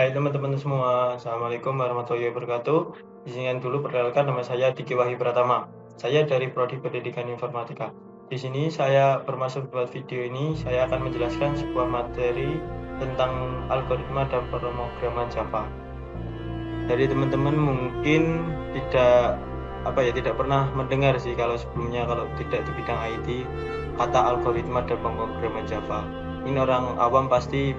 Hai teman-teman semua, Assalamualaikum warahmatullahi wabarakatuh. Izinkan dulu perkenalkan, nama saya Diki Wahyu Pratama. Saya dari Prodi Pendidikan Informatika. Di sini saya bermaksud buat video ini, saya akan menjelaskan sebuah materi tentang algoritma dan pemrograman Java. Dari teman-teman mungkin tidak pernah mendengar sih kalau tidak di bidang IT kata algoritma dan pemrograman Java. Ini orang awam pasti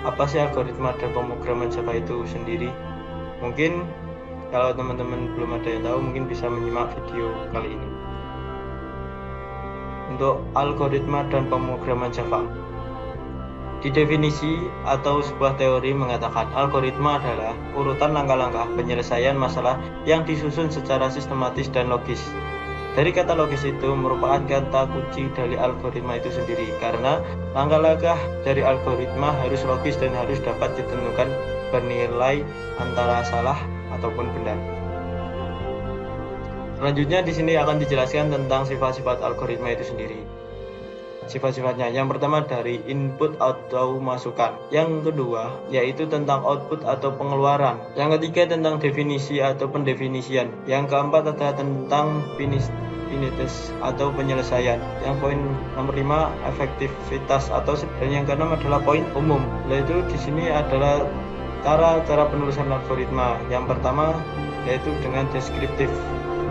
apa sih algoritma dan pemrograman Java itu sendiri. Mungkin kalau teman-teman belum ada yang tahu, mungkin bisa menyimak video kali ini. Untuk algoritma dan pemrograman Java, di definisi atau sebuah teori mengatakan algoritma adalah urutan langkah-langkah penyelesaian masalah yang disusun secara sistematis dan logis. Dari kata logis itu merupakan kata kunci dari algoritma itu sendiri, karena langkah-langkah dari algoritma harus logis dan harus dapat ditentukan bernilai antara salah ataupun benar. Selanjutnya di sini akan dijelaskan tentang sifat-sifat algoritma itu sendiri. Sifat-sifatnya, yang pertama dari input atau masukan, yang kedua yaitu tentang output atau pengeluaran, yang ketiga tentang definisi atau pendefinisian, yang keempat adalah tentang finitus atau penyelesaian, yang poin nomor 5 efektivitas dan yang keenam adalah poin umum, yaitu di sini adalah cara penulisan algoritma. Yang pertama yaitu dengan deskriptif.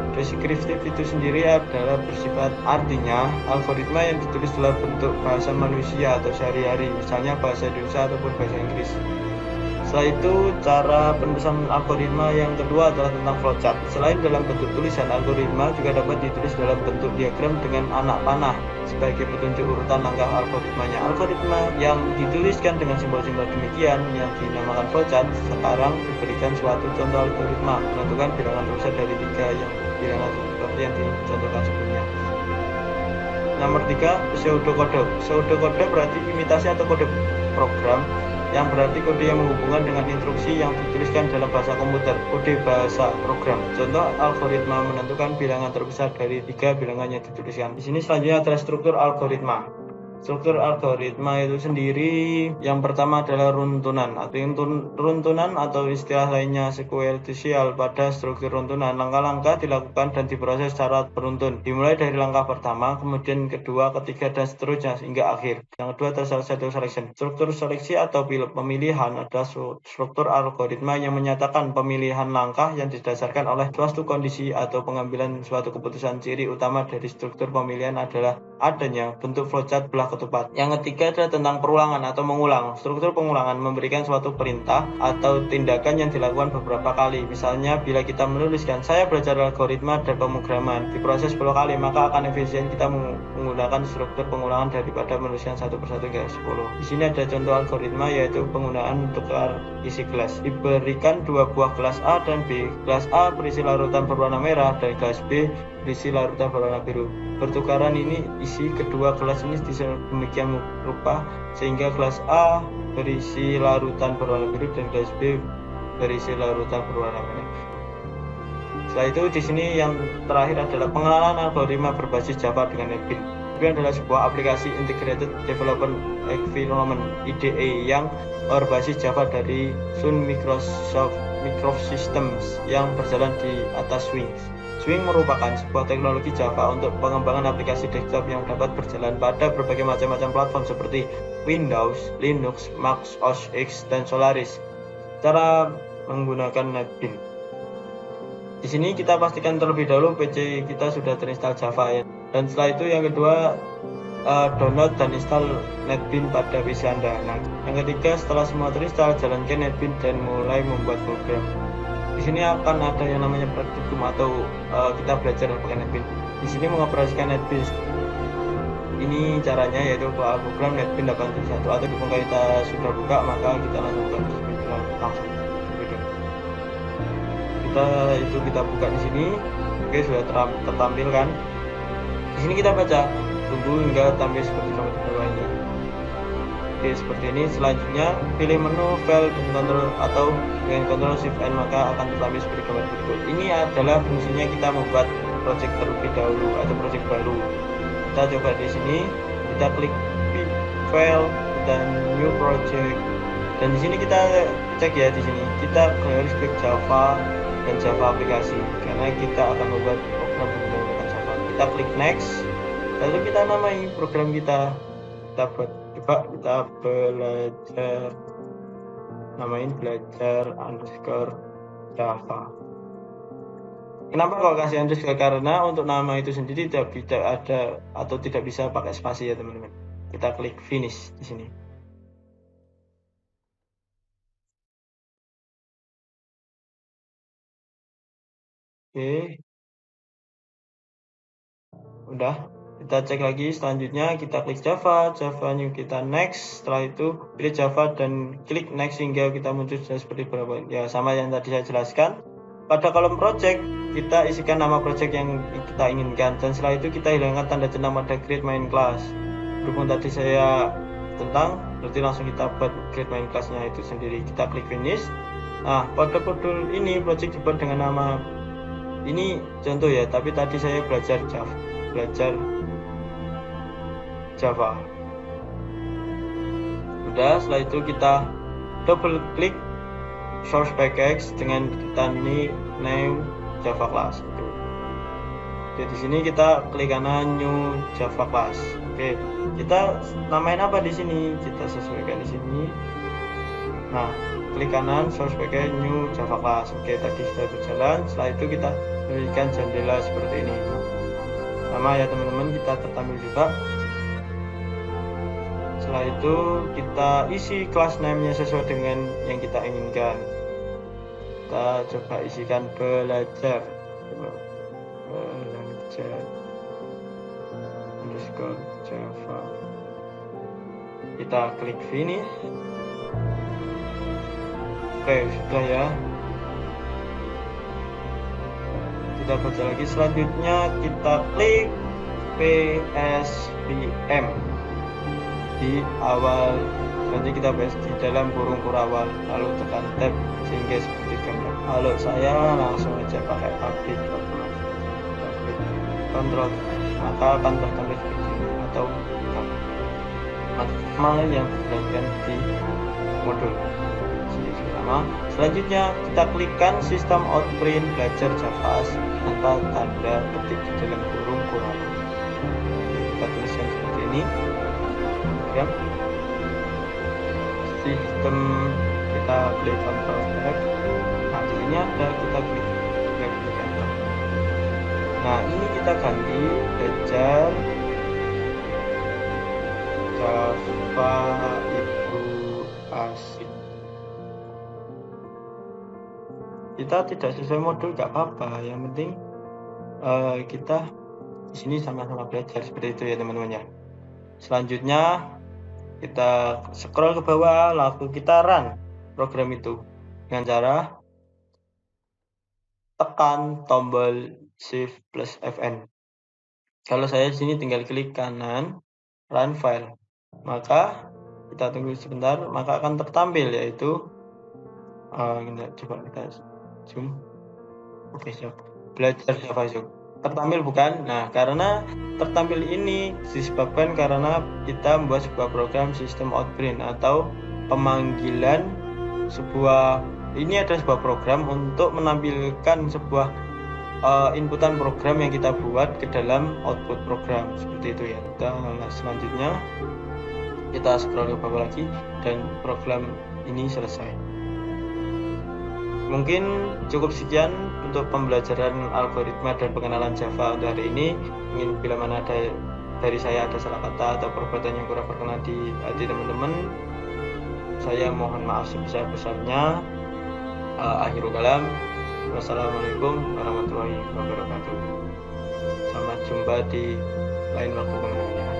Deskriptif itu sendiri adalah bersifat artinya algoritma yang ditulis dalam bentuk bahasa manusia atau sehari-hari, misalnya bahasa Indonesia ataupun bahasa Inggris. Setelah itu, cara penulisan algoritma yang kedua adalah tentang flowchart. Selain dalam bentuk tulisan, algoritma juga dapat ditulis dalam bentuk diagram dengan anak panah sebagai petunjuk urutan langkah algoritmanya. Algoritma yang dituliskan dengan simbol-simbol demikian yang dinamakan flowchart sekarang diberikan suatu contoh algoritma menentukan bilangan terbesar dari 3 yang bilangan seperti yang dicontohkan sebelumnya. Nomor 3, pseudokode. Pseudokode berarti imitasi atau kode program, yang berarti kode yang menghubungkan dengan instruksi yang dituliskan dalam bahasa komputer, kode bahasa program. Contoh algoritma menentukan bilangan terbesar dari 3 bilangan yang dituliskan. Di sini selanjutnya adalah struktur algoritma. Struktur algoritma itu sendiri, yang pertama adalah runtunan. Runtunan atau istilah lainnya sekuensial. Pada struktur runtunan, langkah-langkah dilakukan dan diproses secara beruntun, dimulai dari langkah pertama, kemudian kedua, ketiga, dan seterusnya hingga akhir. Yang kedua adalah selection. Struktur seleksi atau pemilihan adalah struktur algoritma yang menyatakan pemilihan langkah yang didasarkan oleh suatu kondisi atau pengambilan suatu keputusan. Ciri utama dari struktur pemilihan adalah adanya bentuk flowchart belah ketupat. Yang ketiga adalah tentang perulangan atau mengulang. Struktur pengulangan memberikan suatu perintah atau tindakan yang dilakukan beberapa kali. Misalnya bila kita menuliskan saya belajar algoritma dan pemrograman diproses 10 kali, maka akan efisien kita menggunakan struktur pengulangan daripada menuliskan satu persatu hingga 10. Di sini ada contoh algoritma yaitu penggunaan tukar isi kelas. Diberikan 2 buah kelas A dan B. Kelas A berisi larutan berwarna merah dan kelas B berisi larutan berwarna biru. Pertukaran ini isi kedua kelas ini demikian rupa sehingga kelas A berisi larutan berwarna biru dan kelas B berisi larutan berwarna merah. Setelah itu di sini yang terakhir adalah pengenalan algoritma berbasis Java dengan NetBeans. NetBeans adalah sebuah aplikasi Integrated Development Environment (IDE) yang berbasis Java dari Sun Microsystems yang berjalan di atas Swing. Swing merupakan sebuah teknologi Java untuk pengembangan aplikasi desktop yang dapat berjalan pada berbagai macam platform seperti Windows, Linux, Mac OS X, dan Solaris. Cara menggunakan NetBeans. Di sini kita pastikan terlebih dahulu PC kita sudah terinstall Java ya. Dan setelah itu yang kedua download dan install NetBeans pada PC Anda. Nah, yang ketiga setelah semua terinstall, jalankan NetBeans dan mulai membuat program. Di sini akan ada yang namanya praktikum atau kita belajar pakai NetBeans. Di sini mengoperasikan NetBeans. Ini caranya yaitu program NetBeans 8.1 atau jika kita sudah buka maka kita langsung kita buka di sini. Oke, sudah tertampilkan. Di sini kita baca, tunggu hingga tampil seperti di bawah ini. Oke, seperti ini. Selanjutnya pilih menu file dan control atau dengan Ctrl Shift N maka akan tertampil seperti gambar berikut. Ini adalah fungsinya kita membuat project terlebih dahulu atau project baru. Kita coba di sini, kita klik file dan new project. Dan di sini kita cek ya, di sini kita harus klik Java dan Java aplikasi karena kita akan membuat program menggunakan Java. Kita klik next, lalu kita namai program kita. Kita coba kita belajar, namain belajar underscore Java. Kenapa kok kasih underscore? Karena untuk nama itu sendiri tidak ada atau tidak bisa pakai spasi ya teman-teman. Kita klik finish di sini. Oke, udah. Kita cek lagi, selanjutnya kita klik Java new, kita next. Setelah itu pilih Java dan klik next hingga kita muncul seperti berapa. Ya sama yang tadi saya jelaskan. Pada kolom project kita isikan nama project yang kita inginkan, dan setelah itu kita hilangkan tanda centang pada create main class. Berhubung tadi saya tentang, berarti langsung kita buat create main classnya itu sendiri. Kita klik finish. Nah, pada modul ini project dibuat dengan nama ini contoh ya, tapi tadi saya belajar Java. Udah, setelah itu kita double klik source package dengan kita name Java class itu. Jadi di sini kita klik kanan new Java class. Oke, kita namain apa di sini? Kita sesuaikan di sini. Nah, klik kanan source package new Java class. Oke, tadi sudah berjalan. Setelah itu kita berikan jendela seperti ini. Sama ya teman-teman, kita tertampil juga. Setelah itu kita isi class name-nya sesuai dengan yang kita inginkan. Kita coba isikan belajar underscore Java. Kita klik finish. Oke, sudah ya. Kita baca lagi, selanjutnya kita klik PSBM di awal, selanjutnya kita bahas di dalam kurung kurawal, lalu tekan tab sehingga seperti gambar. Kalau saya langsung aja pakai public control, maka akan tertampil seperti ini, atau maksimal yang dilakukan di modul. Selanjutnya kita klikkan sistem outprint belajar Java tanpa tanda petik di dalam kurung kurawal. Kita tuliskan seperti ini. Ya. Sistem, kita klik Ctrl F. Nah, di sini ada, kita klik enter. Nah, ini kita ganti belajar Java itu asik. Kita tidak sesuai modul gak apa-apa, yang penting kita di sini sama-sama belajar seperti itu ya teman-teman ya. Selanjutnya kita scroll ke bawah, lalu kita run program itu dengan cara tekan tombol Shift plus Fn. Kalau saya di sini tinggal klik kanan run file, maka kita tunggu sebentar, maka akan tertampil yaitu coba kita zoom. Oke, siap. Belajar Java Zoom. Tertampil bukan? Nah, karena tertampil ini disebabkan karena kita membuat sebuah program sistem outprint atau pemanggilan sebuah, ini adalah sebuah program untuk menampilkan sebuah inputan program yang kita buat ke dalam output program seperti itu ya. Selanjutnya kita scroll ke bawah lagi dan program ini selesai. Mungkin cukup sekian untuk pembelajaran algoritma dan pengenalan Java untuk hari ini. Mungkin bila mana ada dari saya ada salah kata atau perbuatan yang kurang berkenan di hati teman-teman, saya mohon maaf sebesar-besarnya. Akhirul kalam, wassalamualaikum warahmatullahi wabarakatuh. Sampai jumpa di lain waktu teman-teman.